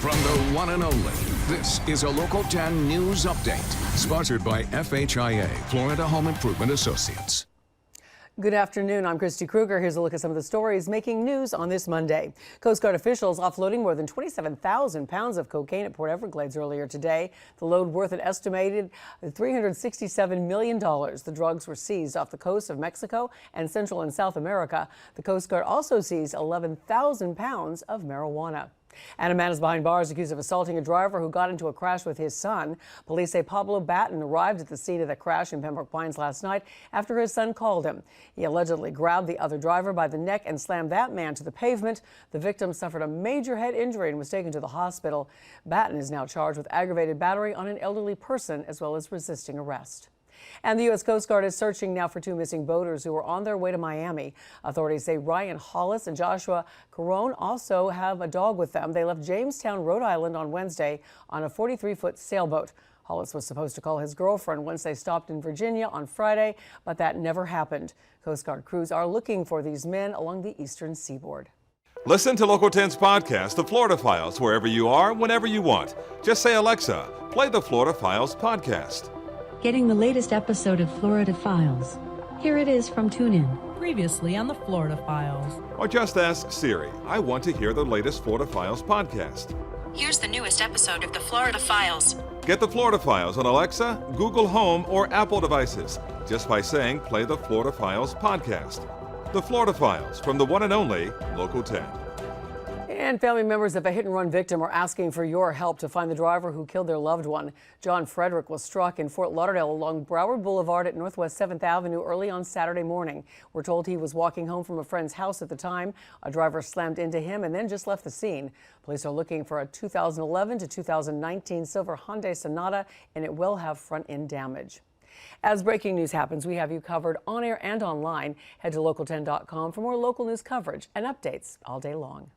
From the one and only, this is a Local 10 News Update, sponsored by FHIA, Florida Home Improvement Associates. Good afternoon. I'm Christy Kruger. Here's a look at some of the stories making news on this Monday. Coast Guard officials offloading more than 27,000 pounds of cocaine at Port Everglades earlier today. The load worth an estimated $367 million. The drugs were seized off the coast of Mexico and Central and South America. The Coast Guard also seized 11,000 pounds of marijuana. And a man is behind bars accused of assaulting a driver who got into a crash with his son. Police say Pablo Batten arrived at the scene of the crash in Pembroke Pines last night after his son called him. He allegedly grabbed the other driver by the neck and slammed that man to the pavement. The victim suffered a major head injury and was taken to the hospital. Batten is now charged with aggravated battery on an elderly person as well as resisting arrest. And the U.S. Coast Guard is searching now for two missing boaters who were on their way to Miami. Authorities say Ryan Hollis and Joshua Carone also have a dog with them. They left Jamestown, Rhode Island on Wednesday on a 43-foot sailboat. Hollis was supposed to call his girlfriend once they stopped in Virginia on Friday, but that never happened. Coast Guard crews are looking for these men along the eastern seaboard. Listen to Local 10's podcast, The Florida Files, wherever you are, whenever you want. Just say, Alexa, play the Florida Files podcast. Getting the latest episode of Florida Files. Here it is from TuneIn. Previously on the Florida Files. Or just ask Siri, I want to hear the latest Florida Files podcast. Here's the newest episode of the Florida Files. Get the Florida Files on Alexa, Google Home, or Apple devices just by saying play the Florida Files podcast. The Florida Files from the one and only Local 10. And family members of a hit-and-run victim are asking for your help to find the driver who killed their loved one. John Frederick was struck in Fort Lauderdale along Broward Boulevard at Northwest 7th Avenue early on Saturday morning. We're told he was walking home from a friend's house at the time. A driver slammed into him and then just left the scene. Police are looking for a 2011 to 2019 silver Hyundai Sonata, and it will have front-end damage. As breaking news happens, we have you covered on air and online. Head to local10.com for more local news coverage and updates all day long.